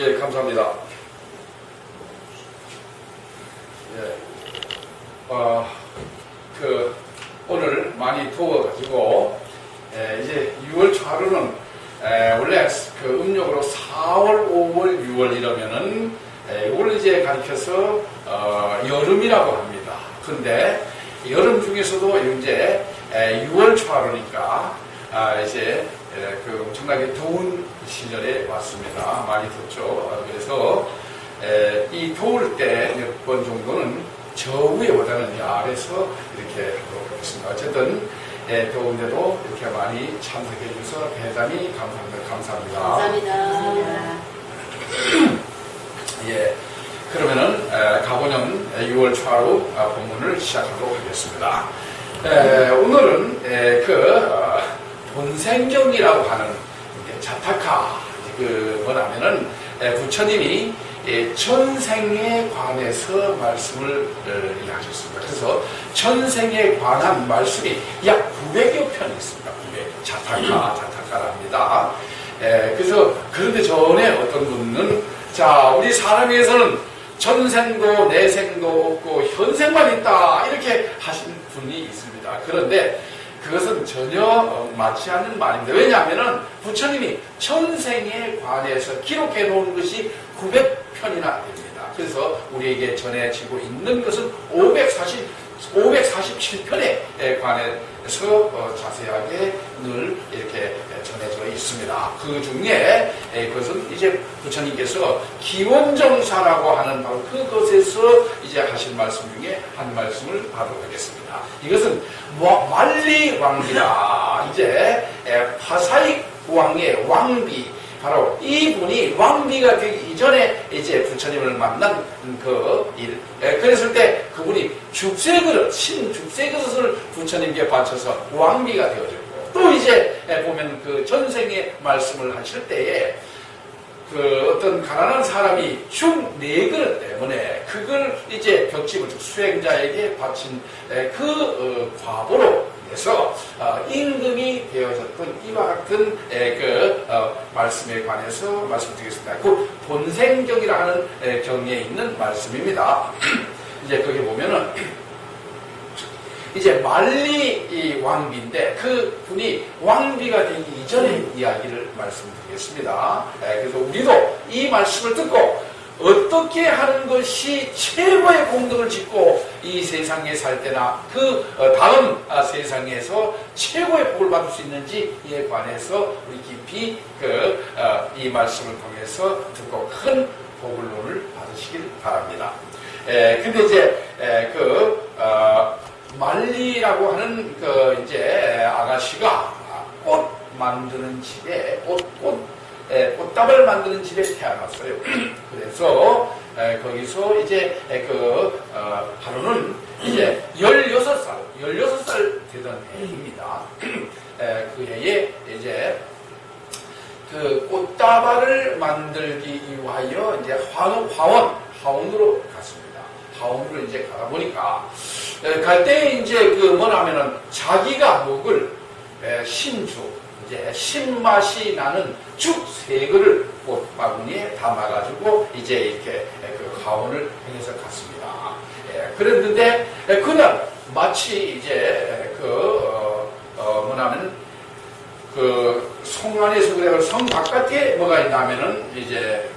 예, 감사합니다. 예, 오늘 많이 더워가지고, 이제 6월 초하루는, 원래 그 음력으로 4월, 5월, 6월 이러면은, 이걸 이제 가리켜서, 여름이라고 합니다. 근데, 여름 중에서도 이제, 6월 초하루니까, 이제, 그 엄청나게 더운 시절에 왔습니다. 많이 덥죠. 그래서 이 더울 때 몇 번 정도는 저 위에보다는 이 아래서 이렇게 하도록 하겠습니다. 어쨌든 더운데도 이렇게 많이 참석해 주셔서 대단히 감사합니다. 감사합니다. 예, 그러면은 가본년 6월 초하루 본문을 시작하도록 하겠습니다. 오늘은 본생경이라고 하는 자타카, 뭐냐면은 부처님이 천생에 관해서 말씀을 이야기하셨습니다. 그래서 천생에 관한 말씀이 약 900여 편이 있습니다. 900. 자타카랍니다. 그래서 그런데 전에 어떤 분은 자, 우리 사람에서는 전생도 내생도 없고 현생만 있다 이렇게 하신 분이 있습니다. 그런데 그것은 전혀 맞지 않는 말입니다. 왜냐하면 부처님이 천생에 관해서 기록해 놓은 것이 900편이나 됩니다. 그래서 우리에게 전해지고 있는 것은 547편에 관해서 자세하게 늘 이렇게 전해져 있습니다. 그 중에 그것은 이제 부처님께서 기원정사라고 하는 바로 그것에서 이제 하신 말씀 중에 한 말씀을 하도록 하겠습니다. 이것은 만리왕비라, 이제 파사익 왕의 왕비, 바로 이분이 왕비가 되기 이전에 이제 부처님을 만난 그 일. 그랬을 때 그분이 죽쇠그릇, 신죽쇠그릇을 부처님께 바쳐서 왕비가 되어졌고, 또 이제 보면 그 전생의 말씀을 하실 때에 그 어떤 가난한 사람이 죽 4그릇 때문에 그걸 이제 벽집을 수행자에게 바친 그 과보로 해서 임금이 되어졌던 이와 같은 말씀에 관해서 말씀드리겠습니다. 그 본생경이라 하는 경에 있는 말씀입니다. 이제 거기 보면은 이제 만리 왕비인데 그 분이 왕비가 되기 이전의 이야기를 말씀드리겠습니다. 그래서 우리도 이 말씀을 듣고 어떻게 하는 것이 최고의功德을 짓고 이 세상에 살 때나 그 다음 세상에서 최고의 복을 받을 수 있는지에 관해서 우리 깊이 이 말씀을 통해서 듣고 큰 복을 받으시길 바랍니다. 근데 이제 만리라고 하는 이제 아가씨가 꽃 만드는 집에 꽃다발 만드는 집에 태어났어요. 그래서 거기서 이제 하루는 이제 16살 되던 해입니다. 그 해에 이제 그 꽃다발을 만들기 위하여 이제 화원으로 갔습니다. 화원으로 이제 가다 보니까 갈 때 이제 뭐냐면은 자기가 먹을 신주, 이제 신맛이 나는 죽 3그릇을 꽃바구니에 담아가지고 이제 이렇게 그 화원을 향해서 갔습니다. 그랬는데 그날 마치 이제 뭐냐면 성 안에서 그래 성 바깥에 뭐가 있냐면은 이제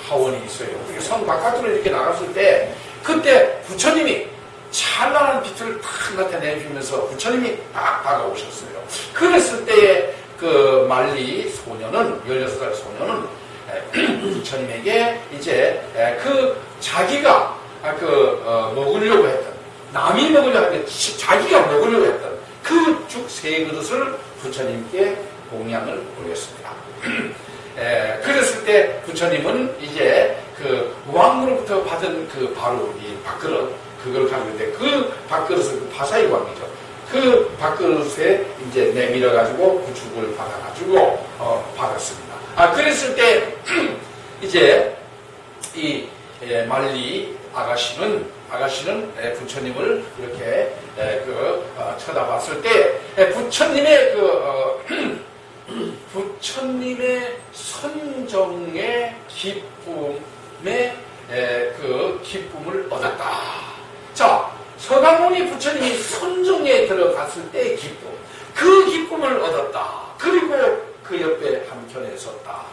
화원이 있어요. 성 바깥으로 이렇게 나갔을 때 그때 부처님이 찬란한 빛을 탁 나타내주면서 부처님이 딱 다가오셨어요. 그랬을 때에 그 만리 소녀는 16살 소녀는 부처님에게 이제 자기가 먹으려고 했던, 남이 먹으려고 했던, 자기가 먹으려고 했던 그 죽 3그릇을 부처님께 공양을 올렸습니다. 그랬을 때 부처님은 이제 그 왕으로부터 받은 바로 이 밥그릇, 그걸 가지고 있는데 그 밥그릇은 파사익 왕이죠. 그 밥그릇에 이제 내밀어가지고 그 죽을 받아가지고 받았습니다. 그랬을 때 이제 이 만리 아가씨는 부처님을 이렇게 쳐다봤을 때 부처님의 선정에 기쁨의 그 기쁨을 얻었다. 자, 서가모니 부처님이 선정에 들어갔을 때의 기쁨, 그 기쁨을 얻었다. 그리고 그 옆에 한켠에 섰다.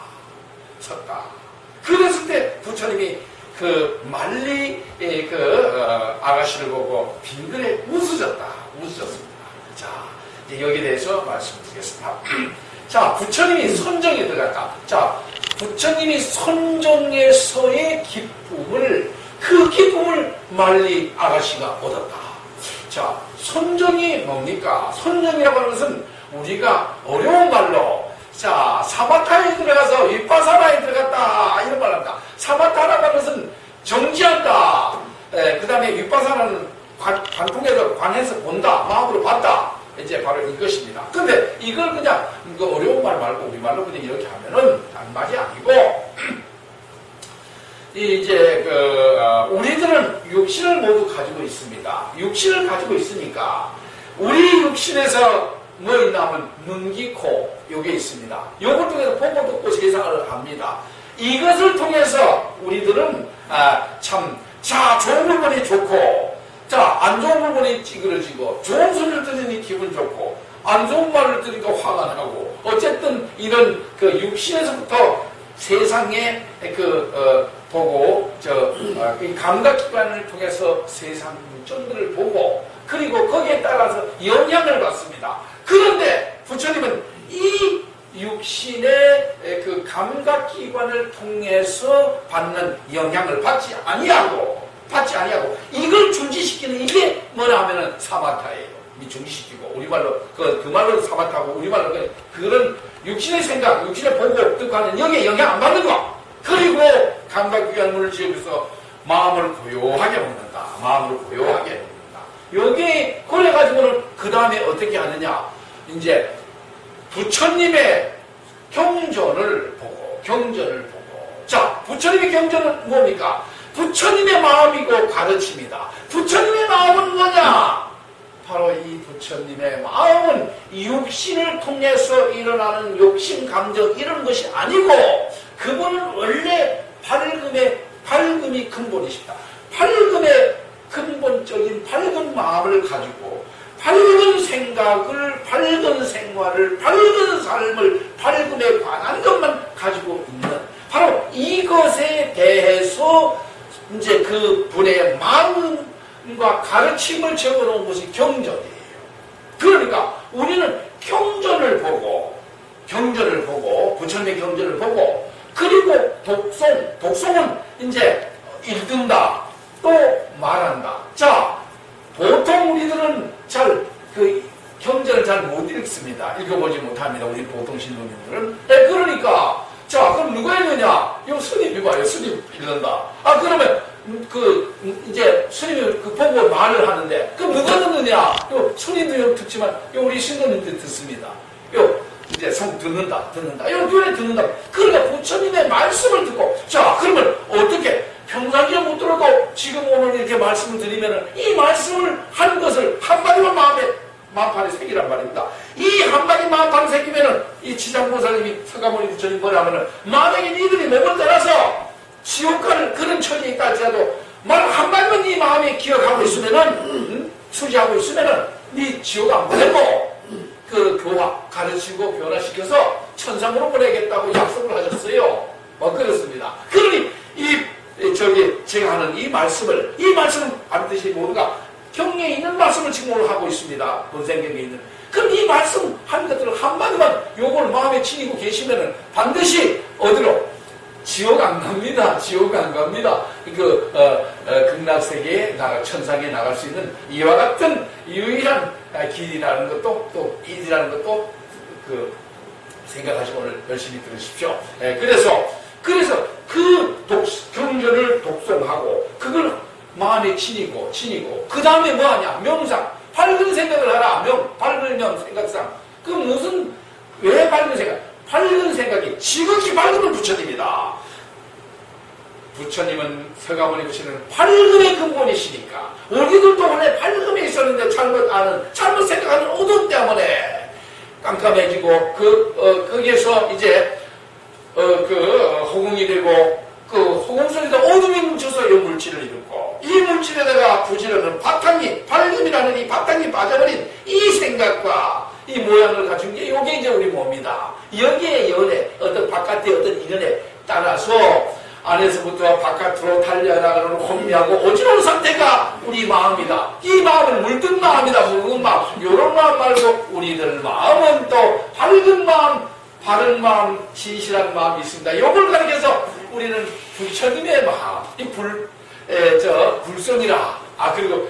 그랬을 때 부처님이 그 말리 아가씨를 보고 빙그레 웃으셨습니다. 자, 이제 여기에 대해서 말씀드리겠습니다. 자, 부처님이 선정에 들어갔다. 자, 부처님이 선정에서의 기쁨을, 그 기쁨을 말리 아가씨가 얻었다. 자, 선정이 뭡니까? 선정이라고 하는 것은 우리가 어려운 말로, 자, 사마타에 들어가서 윗바사나에 들어갔다, 이런 말 합니다. 사마타라고 하는 것은 정지한다. 그 다음에 윗바사나는 관통해서, 관해서 본다, 마음으로 봤다. 이제 바로 이것입니다. 근데 이걸 그냥 어려운 말 말고 우리말로 그냥 이렇게 하면은 말이 아니고, 이제 우리들은 육신을 모두 가지고 있습니다. 육신을 가지고 있으니까 우리 육신에서 뭐 있나 하면 눈, 귀, 코 요게 있습니다. 요걸 통해서 보고 듣고 세상을 합니다. 이것을 통해서 우리들은 자, 좋은 물건이 좋고, 자, 안 좋은 물건이 찌그러지고, 좋은 소리를 들으니 기분 좋고, 안 좋은 말을 들으니까 화가 나고, 어쨌든 이런 그 육신에서부터 세상에 보고, 이 감각기관을 통해서 세상 물정들을 보고, 그리고 거기에 따라서 영향을 받습니다. 그런데 부처님은 이 육신의 그 감각기관을 통해서 받는 영향을 받지 아니하고 이걸 중지시키는 이게 뭐라 하면은 사마타예요. 중지시키고 우리말로 그 말로 사마타고 우리말로 그런 육신의 생각, 육신의 보고 듣고 하는 여기에 영향 안 받는 거. 그리고 감각기관을 지으면서 마음을 고요하게 먹는다. 마음을 고요하게 먹는다. 여기 그래가지고는 그 다음에 어떻게 하느냐? 이제 부처님의 경전을 보고. 자, 부처님의 경전은 뭡니까? 부처님의 마음이고 가르침이다. 부처님의 마음은 뭐냐? 바로 이 부처님의 마음은 육신을 통해서 일어나는 욕심, 감정 이런 것이 아니고 그분은 원래 밝음이 근본이십니다. 밝음의 근본적인 밝은 마음을 가지고 밝은 생각을, 밝은 생활을, 밝은 삶을, 밝음에 관한 것만 가지고 있는 바로 이것에 대해서 이제 그 분의 마음과 가르침을 적어놓은 것이 경전이에요. 그러니까 우리는 경전을 보고 부처님의 경전을 보고 그리고 독송은 이제 읽는다 또 말한다. 자, 보통 우리들은 경전을 잘 못 읽습니다. 읽어보지 못합니다. 우리 보통 신도님들은. 그러니까 자, 그럼 누가 읽느냐? 요 스님이 봐요. 스님 읽는다. 그러면 이제 스님이 보고 말을 하는데 그럼 누가 듣느냐? 요 스님도 듣지만 요 우리 신도님도 듣습니다. 요 이제 듣는다. 요 눈에 듣는다. 그러니까 부처님의 말씀을 듣고 자, 그러면 어떻게 평상시에 못 들어도 지금 오늘 이렇게 말씀을 드리면은 이 말씀을 한 것을 한마디만 마음판에 새기란 말입니다. 이 한마디 마음판에 새기면은 이 지장보살님이 서가모니 부처님 뭐라 하면은 만약에 니들이 몸을 떠나서 지옥가를 그런 처지에 있다 할지라도 말 한마디만 네 마음에 기억하고 있으면은 수지하고 있으면은 네 지옥 안 보내고 그 가르치고 변화시켜서 천상으로 보내겠다고 약속을 하셨어요. 그렇습니다. 그러니 제가 하는 이 말씀은 반드시 모두가 경에 있는 말씀을 지금 오늘 하고 있습니다. 본생경에 있는. 그럼 이 말씀 한 것들을 한마디만 요걸 마음에 지니고 계시면은 반드시 어디로? 지옥 안 갑니다. 극락세계에 천상에 나갈 수 있는 이와 같은 유일한 길이라는 것도 또 일이라는 것도 생각하시고 오늘 열심히 들으십시오. 그래서 그 경전을 독송하고 그걸 마음에 지니고 그 다음에 뭐하냐? 명상. 밝은 생각을 하라. 밝으면 생각상. 왜 밝은 생각? 밝은 생각이 지극히 밝으면 부처님이다. 부처님은 서가모니 부처님은 밝음의 근본이시니까 우리들도 원래 밝음에 있었는데 잘못 생각하는 어둠 때문에 깜깜해지고 거기에서 이제 허공이 되고 그 호흡 속에서 어둠이 뭉쳐서 이 물질을 이루고 이 물질에다가 부지런은 바탕이 밝음이라는 이 바탕이 빠져버린 이 생각과 이 모양을 갖춘 게 이게 이제 우리 몸이다. 여기에 연애 어떤 바깥의 어떤 인연에 따라서 안에서부터 바깥으로 달려나가는 혼미하고 어지러운 상태가 우리 마음이다. 이 마음은 물든 마음이다. 묽은 마음. 이런 마음 말고 우리들 마음은 또 밝은 마음, 바른 마음, 진실한 마음이 있습니다. 이걸 가리켜서 우리는 부처님의 마음, 이 불성이라. 그리고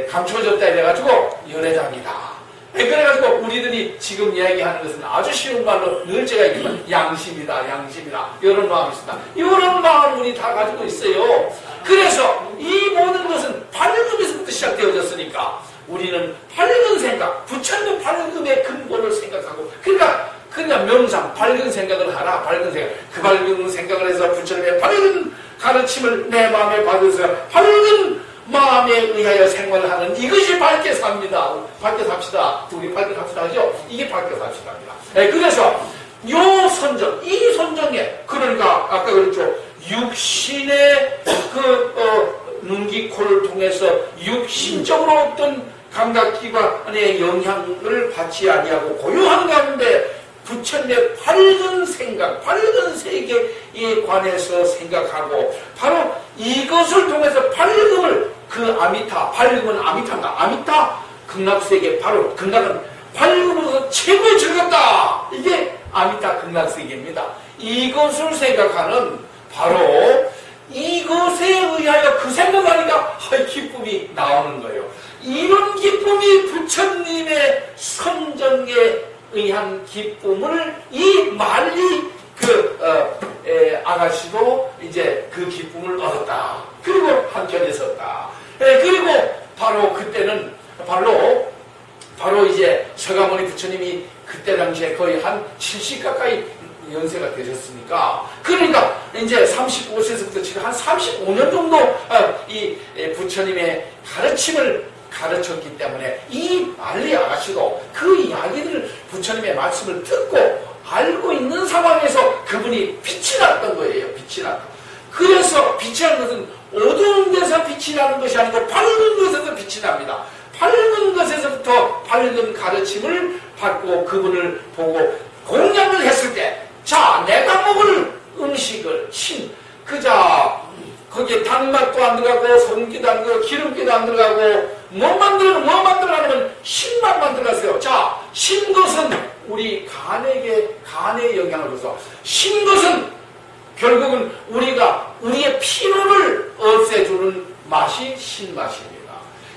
감춰졌다 이래가지고 연회장이다. 그래가지고 우리들이 지금 이야기하는 것은 아주 쉬운 말로 늘 제가 얘기하면 양심이다, 양심이다. 이런 마음이 있습니다. 이런 마음 우리 다 가지고 있어요. 그래서 이 모든 것은 밝음에서부터 시작되어졌으니까 우리는 밝은 생각, 부처님 밝음의 근본을 생각하고, 그러니까 그냥 명상, 밝은 생각을 하라, 밝은 생각. 그 밝은 생각을 해서 부처님의 밝은 가르침을 내 마음에 받아서 밝은 마음에 의하여 생활하는 이것이 밝게 삽니다. 밝게 삽시다. 우리 밝게 삽시다 하죠? 이게 밝게 삽시다입니다. 그래서 요 선정, 이 선정에 그러니까 아까 그랬죠. 육신의 눈기 코를 통해서 육신적으로 어떤 감각기관의 영향을 받지 아니하고 고요한 가운데 부처님의 밝은 생각, 밝은 세계에 관해서 생각하고 바로 이것을 통해서 밝음을 그 아미타, 밝음은 아미타인가? 아미타 극락세계, 바로 극락은 밝음으로서 최고의 즐겁다. 이게 아미타 극락세계입니다. 이것을 생각하는 바로 이것에 의하여 그 생각하니까 기쁨이 나오는 거예요. 이런 기쁨이 부처님의 선정에 의한 기쁨을 이 말리 아가씨도 이제 그 기쁨을 얻었다. 그리고 한편에 섰다. 그리고 바로 그때는 바로 이제 서가모니 부처님이 그때 당시에 거의 한 70 가까이 연세가 되셨으니까, 그러니까 이제 35세에서부터 지금 한 35년 정도 이 부처님의 가르침을 가르쳤기 때문에 이 말리 아가씨도 그 이야기들을 부처님의 말씀을 듣고 알고 있는 상황에서 그분이 빛이 났던 거예요. 빛이 났다. 그래서 빛이 나는 것은 어두운 데서 빛이 나는 것이 아니고 밝은 것에서 빛이 납니다. 밝은 것에서부터 밝은 가르침을 받고 그분을 보고 공양을 했을 때, 자, 내가 먹을 음식을 거기에 단맛도 안 들어가고 성기도 안 들어가고 기름기도 안 들어가고 뭐 만들어가냐면 신맛만 들어갔어요. 자, 신것은 우리 간에 영향을 줘서, 신것은 결국은 우리의 피로를 없애주는 맛이 신맛입니다.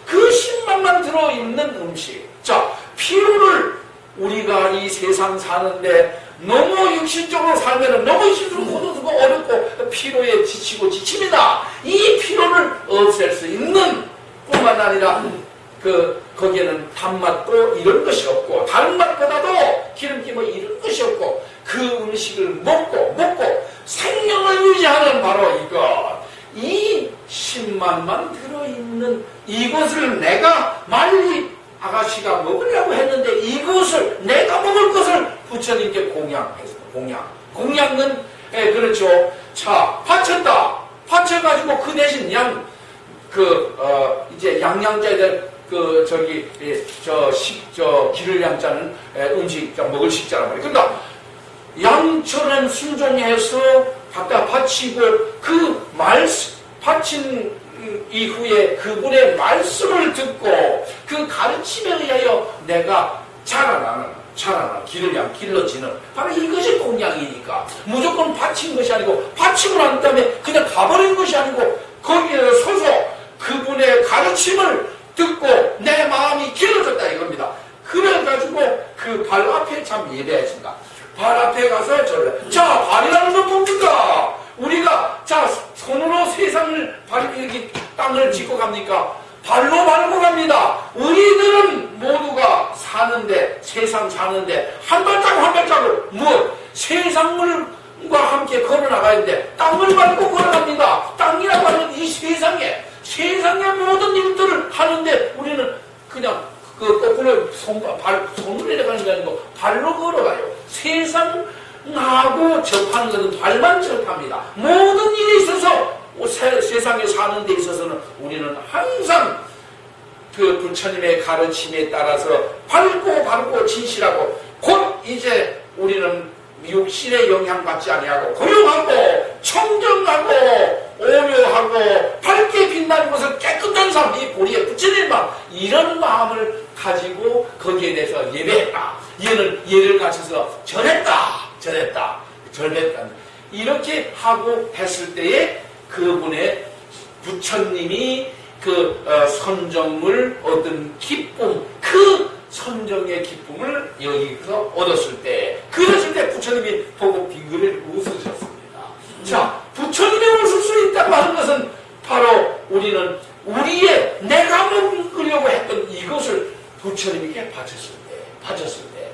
그 신맛만 들어있는 음식. 자, 피로를 우리가 이 세상 사는데 너무 육신적으로 살면 너무 힘들고 고통스럽고 어렵고 피로에 지치고 지칩니다. 이 피로를 없앨 수 있는 뿐만 아니라 거기에는 단맛도 이런 것이 없고 다른 맛보다도 기름기 뭐 이런 것이 없고 그 음식을 먹고 생명을 유지하는 바로 이 신맛만 들어있는 이것을 내가 말리 아가씨가 먹으려고 했는데 이것을 내가 먹을 것을 부처님께 공양했습니다. 공양은 그렇죠. 자, 바쳤다. 바쳐가지고 그 대신 이제 양양자에 기를 양자는 음식 먹을 식자란 말이에요. 그러니까 양처럼 순종해서 갖다 바치고 그 바친 이후에 그분의 말씀을 듣고 그 가르침에 의하여 내가 자라나는 길러지는 바로 이것이 공양이니까 무조건 바친 것이 아니고 바치고 난 다음에 그냥 가버린 것이 아니고 거기에 서서 그분의 가르침을 듣고 내 마음이 길어졌다 이겁니다. 그래가지고 그 발 앞에 참 예배해진다. 발 앞에 가서 자, 발이라는 건 뭡니까? 우리가 손으로 세상을 이렇게 땅을 짚고 갑니까? 발로 밟고 갑니다. 우리들은 모두가 세상 사는데 한 발자국 세상과 함께 걸어나가는데 땅을 밟고 걸어갑니다. 땅이라고 하는 이 세상의 모든 일들을 하는데 우리는 그냥 거꾸로 손으로 내려가는 게 아니고 발로 걸어가요. 세상 나하고 접하는 것은 발만 접합니다. 모든 일에 있어서 세상에 사는 데 있어서는 우리는 항상 그 부처님의 가르침에 따라서 밝고 진실하고 곧 이제 우리는 육신의 영향받지 아니하고 고요하고 청정하고 오묘하고 밝게 빛나는 것을 깨끗한 삶, 이 보리에 부처님 마음, 이런 마음을 가지고 거기에 대해서 예배했다. 얘는 예를 갖춰서 절했다. 이렇게 하고 했을 때에 그분의 부처님이 그 선정을 얻은 기쁨, 그 선정의 기쁨을 여기서 얻었을 때, 그랬을 때 부처님이 보고 빙그레 웃으셨습니다. 자, 부처님이 웃을 수 있다고 하는 것은 바로 우리는 우리의 내가 먹으려고 했던 이것을 부처님에게 바쳤을 때,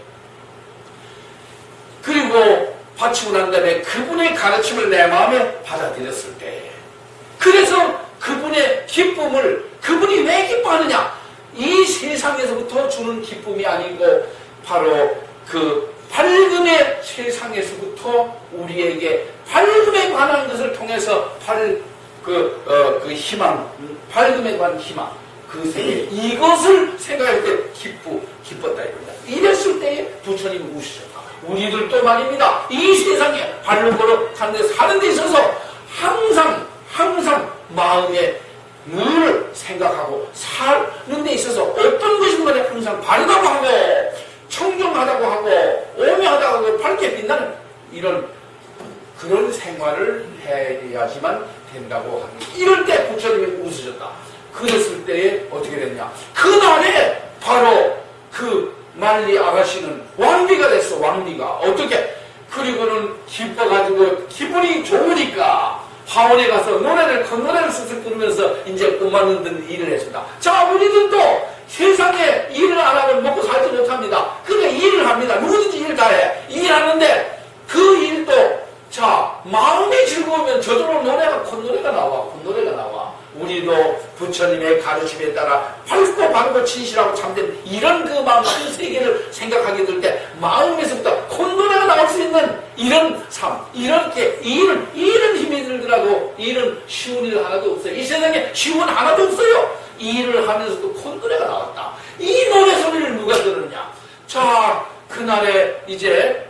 그리고 바치고 난 다음에 그분의 가르침을 내 마음에 받아들였을 때, 그래서 그분의 기쁨을, 그분이 왜 기뻐하느냐? 이 세상에서부터 주는 기쁨이 아니고 바로 그 밝음의 세상에서부터 우리에게 밝음에 관한 것을 통해서 그 희망, 밝음에 관한 희망, 그 세계, 이것을 생각할 때 기뻤다 이겁니다. 이랬을 때에 부처님이 우시셨다. 우리들도 말입니다. 이 세상에 바른 거로 사는 데 있어서 항상 마음에 늘 생각하고 사는 데 있어서 어떤 것인 간에 항상 바르다고 하고 청정하다고 하고 오묘하다고 하고 밝게 빛나는 그런 생활을 해야지만 된다고 합니다. 이럴 때 부처님이 웃으셨다. 그랬을 때에 어떻게 됐냐? 그날에 바로 그 만리 아가씨는 왕비가 됐어. 왕비가 어떻게? 그리고는 기뻐가지고 기분이 좋으니까 화원에 가서 노래를 쓱쓱 부르면서 이제 꿈 만드는 일을 했습니다. 자, 우리들도 세상에 일을 안 하면 먹고 살지 못합니다. 그러니까 일을 합니다. 누구든지 일 다 해. 일하는데 그 일도 자, 마음이 즐거우면 저절로 콧노래가 나와. 우리도 부처님의 가르침에 따라 밝고 바르고 진실하고 참된 이런 그 마음, 그 세계를 생각하게 될 때 마음에서부터 콧노래가 나올 수 있는 이런 삶, 이렇게 일은 힘이 들더라도 일은 쉬운 일 하나도 없어요. 이 세상에 쉬운 하나도 없어요. 일을 하면서도 콧노래가 나왔다. 이 노래 소리를 누가 들었냐? 자, 그날에 이제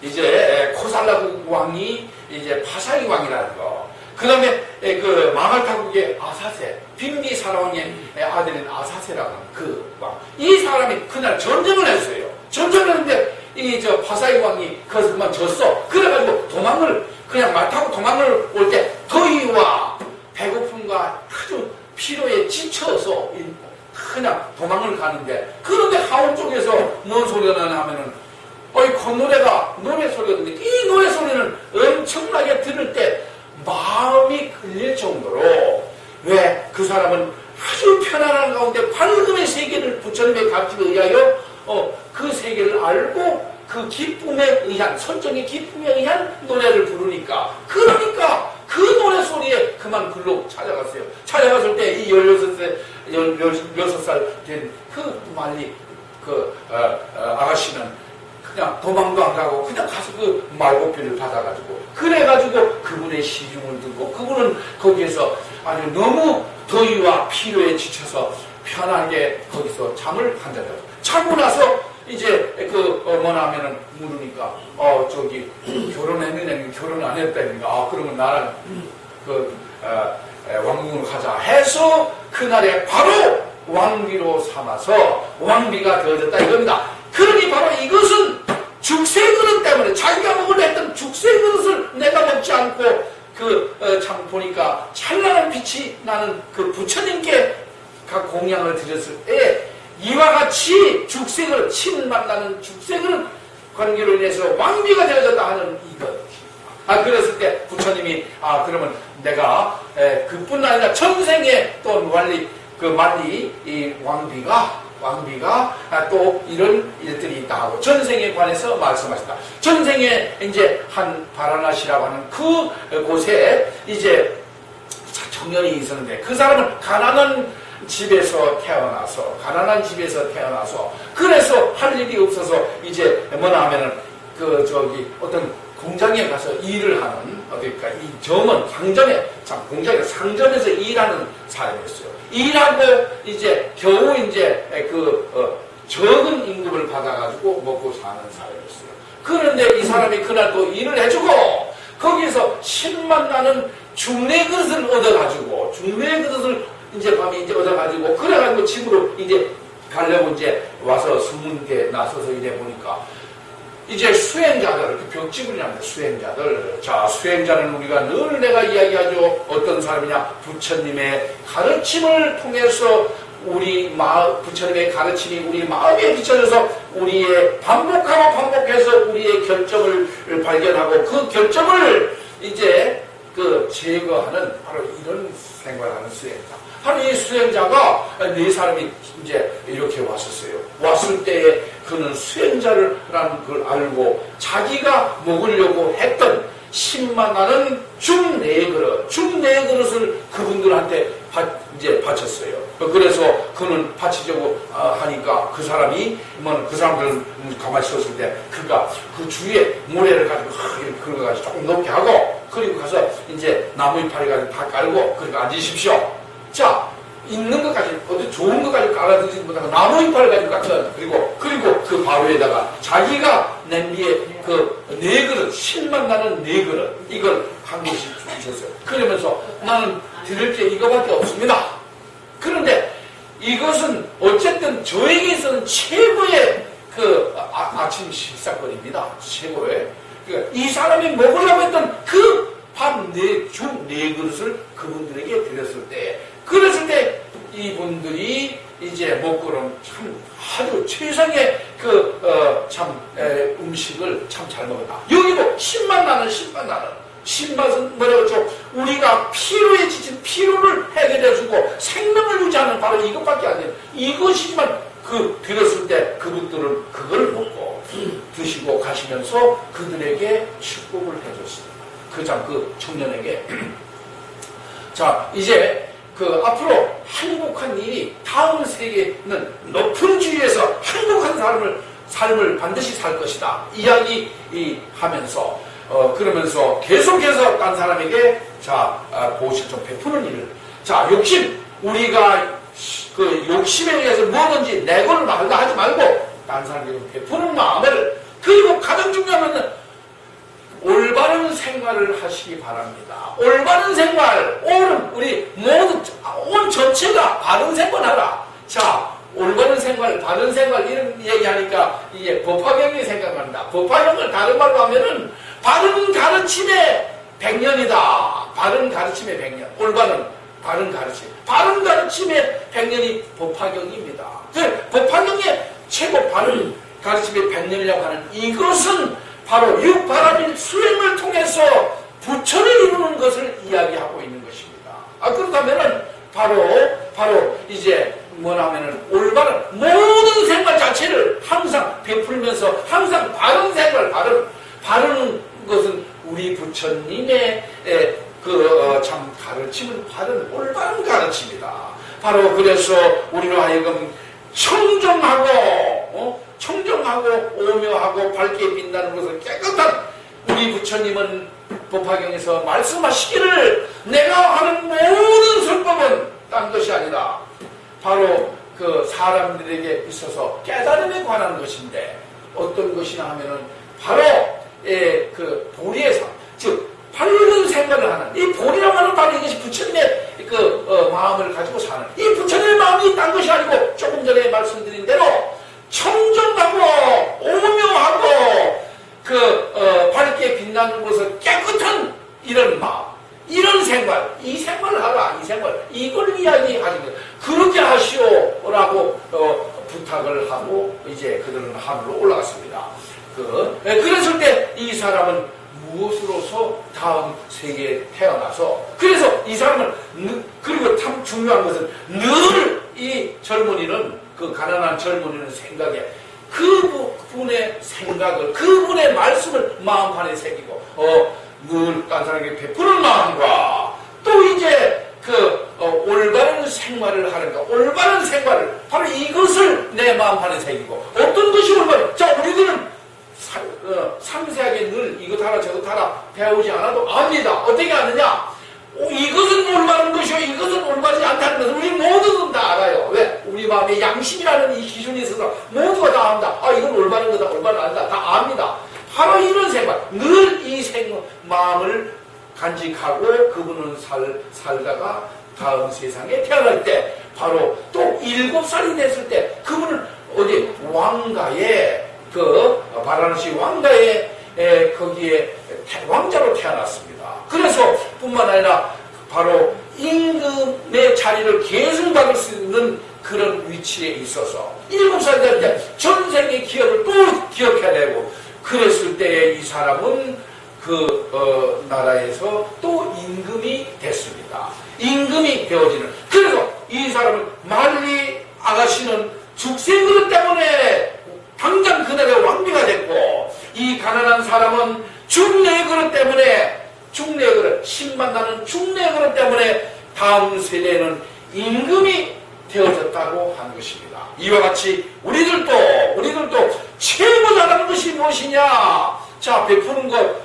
이제 코살라 왕이 이제 파사리 왕이라는 거. 그 다음에 그 마갈타국의 아사세, 빈비사라 왕의 아들인 아사세라는 그 왕. 이 사람이 그날 전쟁을 했어요. 전쟁을 했는데 파사리 왕이 그것을 그만 졌어. 그래가지고 그냥 말 타고 도망을 올 때 더위와 배고픔과 아주 피로에 지쳐서 그냥 도망을 가는데, 그런데 하원 쪽에서 뭔 소리가 나냐 하면은 노래 소리가 들리는데, 이 노래 소리는 엄청나게 들을 때 마음이 끌릴 정도로, 왜 그 사람은 아주 편안한 가운데 밝음의 세계를 부처님의 가르침에 의하여 그 세계를 알고 그 기쁨에 의한, 선정의 기쁨에 의한 노래를 부르니까, 그러니까 그 노래 소리에 그만 글로 찾아갔어요. 찾아갔을 때 이 16살 된 그 말리 아가씨는 그냥 도망도 안 가고 그냥 가서 그 말고피를 받아가지고, 그래가지고 그분의 시중을 듣고, 그분은 거기에서 아주 너무 더위와 피로에 지쳐서 편하게 거기서 잠을 한다고. 자고 나서 이제 뭐냐면은 물으니까 결혼했느냐, 결혼 안 했다니까. 그러면 나랑 왕궁으로 가자 해서 그날에 바로 왕비로 삼아서 왕비가 되어졌다 이겁니다. 그러니 바로 이것은 죽새그릇 때문에, 자기가 먹으려 했던 죽새그릇을 내가 먹지 않고 참 보니까 찬란한 빛이 나는 그 부처님께 각 공양을 드렸을 때 이와 같이 죽새그릇, 침 만나는 죽새그릇 관계로 인해서 왕비가 되어졌다 하는 이것. 그랬을 때 부처님이 그러면 내가 그뿐 아니라 전생에 또 만리 이 왕비가 또 이런 일들이 있다 하고 전생에 관해서 말씀하셨다. 전생에 이제 한 바라나시라고 하는 그 곳에 이제 청년이 있었는데, 그 사람은 가난한 집에서 태어나서, 가난한 집에서 태어나서, 그래서 할 일이 없어서 이제 뭐나 하면은 어떤 공장에 가서 일을 하는, 그러니까 이 점은 상점에, 공장에 상점에서 일하는 사람이었어요. 일하고 이제 겨우 이제 적은 임금을 받아가지고 먹고 사는 사람이었어요. 그런데 이 사람이 그날 또 일을 해주고 거기서 10만 나는 중내 그릇을 얻어가지고, 중내 그릇을 이제 밤에 이제 얻어가지고, 그래가지고 집으로 이제 가려고 이제 와서 성문께 나서서 이래 보니까 이제 수행자들, 벽지근이라는 수행자들. 자, 수행자는 우리가 늘 내가 이야기하죠. 어떤 사람이냐? 부처님의 가르침을 통해서 부처님의 가르침이 우리 마음에 비춰져서 우리의 반복해서 우리의 결정을 발견하고 그 결정을 이제 제거하는 바로 이런 생활하는 수행자. 바로 이 수행자가 네 사람이 이제 이렇게 왔었어요. 왔을 때에 그는 수행자라는 걸 알고 자기가 먹으려고 했던 10만 나는 중네 그릇을 그분들한테 이제 바쳤어요. 그래서 그는 바치려고 하니까 그 사람들은 가만히 있었을 때 그가 그 주위에 모래를 가지고 이렇게 긁어가지고 조금 높게 하고, 그리고 가서 이제 나무 이파리 가지고 다 깔고 그리고 앉으십시오. 자, 있는 것까지, 어디 좋은 것까지 깔아드리지 못하고 나무 이파리 가지고 깎은, 그리고 그 바위에다가 자기가 냄비에 네 그릇, 10만 나는 네 그릇, 이걸 한 것이 주셨어요. 그러면서 나는 드릴 게 이거밖에 없습니다. 그런데 이것은 어쨌든 저에게 있어서는 최고의 아침 식사거리입니다. 최고의. 그러니까 이 사람이 먹으려고 했던 그 밥 네 그릇을 그분들에게 드렸을 때 이분들이 이제 먹고는 참 아주 최상의 음식을 참 잘 먹었다. 여기도 10만 나는 10맛은 뭐라고 우리가 피로에 지친 피로를 해결해주고 생명을 유지하는 바로 이것밖에 안 돼요. 이것이지만 드렸을 때 그분들은 그걸 먹고 드시고 가시면서 그들에게 축복을 해줬습니다. 그 청년에게. 자, 이제 앞으로 행복한 일이 다음 세계는 높은 주위에서 행복한 삶을 반드시 살 것이다. 이야기하면서 그러면서 계속해서 딴 사람에게 보호실 좀 베푸는 일을. 자, 우리가 욕심에 의해서 뭐든지 내고를 하지 말고 딴 사람에게 베푸는 마음을, 그리고 가장 중요한 것은 올바른 생활을 하시기 바랍니다. 올바른 생활, 우리 모두 온 전체가 바른 생활하라. 자, 올바른 생활, 바른 생활 이런 얘기하니까 이게 법화경이 생각납니다. 법화경을 다른 말로 하면은 바른 가르침의 100년이다. 바른 가르침의 100년. 올바른 바른 가르침. 바른 가르침의 100년이 법화경입니다. 법화경의 최고 바른 가르침의 100년이라고 하는 이것은 바로 육바라밀 수행을 통해서 부처를 이루는 것을 이야기하고 있는 것입니다. 그렇다면은 바로 이제 뭐냐면은 올바른 모든 생활 자체를 항상 베풀면서 항상 바른 생활, 바른 것은 우리 부처님의 참 가르침을 바른 올바른 가르침이다. 바로 그래서 우리로 하여금 청정하고 오묘하고 밝게 빛나는 것을 깨끗한 우리 부처님은 법화경에서 말씀하시기를 내가 하는 모든 설법은 딴 것이 아니라 바로 사람들에게 있어서 깨달음에 관한 것인데 어떤 것이나 하면은 바로 보리의 삶, 즉 밝은 생활을 하는 이 보리라고 하는 바로 이것이 부처님의 마음을 가지고 사는 이 부처님의 마음이 딴 것이 아니고 조금 전에 말씀드린 대로 청정하고 오묘하고 밝게 빛나는 것을 깨끗한 이런 마음, 이런 생활, 이 생활을 하라, 이 생활, 이걸 이야기하는 거예요. 그렇게 하시오라고 부탁을 하고 이제 그들은 하늘로 올라갔습니다. 그랬을 때 이 사람은 무엇으로서 다음 세계에 태어나서, 그래서 이 사람은 그리고 참 중요한 것은 늘 이 젊은이는 가난한 젊은이는 생각에 그분의 생각을, 그분의 말씀을 마음판에 새기고 늘 딴 사람에게 베푸는 마음과 또 이제 올바른 생활을 하는가, 올바른 생활을, 바로 이것을 내 마음판에 새기고, 어떤 것이 올바른, 자, 우리들은 상세하게 늘 이것 하라 저것 하라 배우지 않아도 압니다. 어떻게 아느냐? 이것은 올바른 것이요, 이것은 올바르지 않다는 것을 우리 모두는 다 알아요. 왜? 우리 마음에 양심이라는 이 기준이 있어서 모두가 다 압니다. 아, 이건 올바른 거다, 올바른 아니다, 다 압니다. 바로 이런 생각, 늘 이 마음을 간직하고 그분은 살다가 다음 세상에 태어날 때, 바로 또 7살이 됐을 때 그분은 어디 왕가에, 바라나시 왕가에 거기에 왕자로 태어났습니다. 그래서 뿐만 아니라 바로 임금의 자리를 계승받을 수 있는 그런 위치에 있어서 7살 될 때 전생의 기억을 또 기억해야 되고, 그랬을 때 이 사람은 나라에서 또 임금이 됐습니다. 임금이 되어지는. 그래서 이 사람은 말리 아가씨는 죽생 그릇 때문에 당장 그날의 왕비가 됐고, 이 가난한 사람은 죽내 그릇 때문에, 죽내 그릇, 신만 나는 죽내 그릇 때문에 다음 세대에는 임금이 되어졌다고 하는 것입니다. 이와 같이 우리들도 최고 잘하는 것이 무엇이냐? 자, 베푸는 것,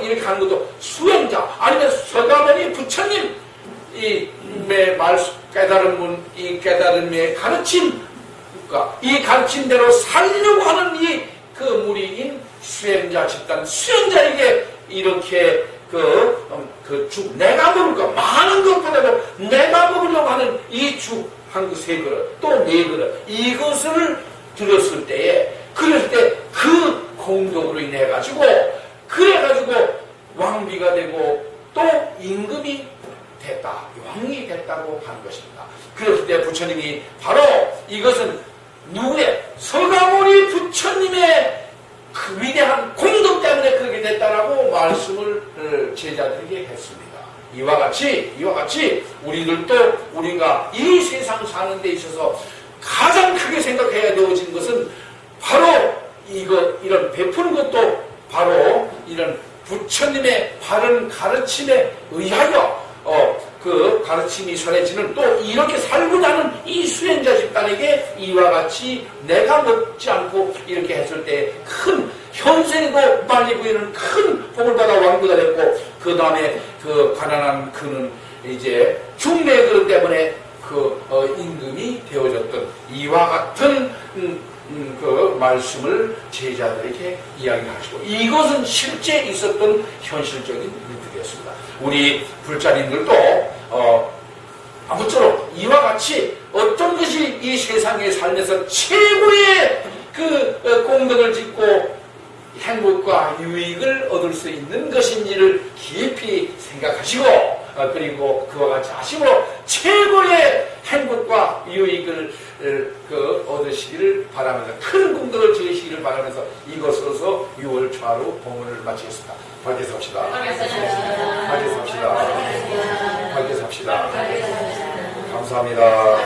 이렇게 하는 것도 수행자, 아니면 서가모니 부처님, 깨달은 분, 이 깨달음의 가르침, 이 가르침대로 살려고 하는 그 무리인 수행자 집단, 수행자에게 이렇게 내가 먹을 것, 많은 것보다도 내가 먹으려고 하는 이 죽, 한 그 3그릇, 또 4그릇, 이것을 들었을 때에, 그럴 때 그 공덕으로 인해가지고, 그래가지고 왕비가 되고 또 임금이 됐다, 왕이 됐다고 하는 것입니다. 그랬을 때 부처님이 바로 이것은 누구의? 서가모니 부처님의 그 위대한 공덕 때문에 그렇게 됐다라고 말씀을 제자들에게 했습니다. 이와 같이 우리가 이 세상 사는 데 있어서 가장 크게 생각해야 되어진 것은 바로 이런 베푸는 것도 바로 이런 부처님의 바른 가르침에 의하여 그 가르침이 전해지는, 또 이렇게 살고자 하는 이 수행자 집단에게 이와 같이 내가 먹지 않고 이렇게 했을 때 큰 현생에도 빨리 보이는 큰 복을 받아 왕비가 됐고, 그 다음에 그 가난한 그는 이제 중매 그릇 때문에 임금이 되어졌던 이와 같은 그 말씀을 제자들에게 이야기하시고, 이것은 실제 있었던 현실적인 일들이었습니다. 우리 불자님들도 아무쪼록 이와 같이 어떤 것이 이 세상에 살면서 최고의 공덕을 짓고 행복과 유익을 얻을 수 있는 것인지를 깊이 생각하시고, 그리고 그와 같이 하심으로 최고의 행복과 유익을 얻으시기를 바라면서, 큰 공덕을 지으시기를 바라면서 이것으로서 6월 초하루 법문을 마치겠습니다. 밝게 삽시다. 밝게 삽시다. 밝게 삽시다. 감사합니다.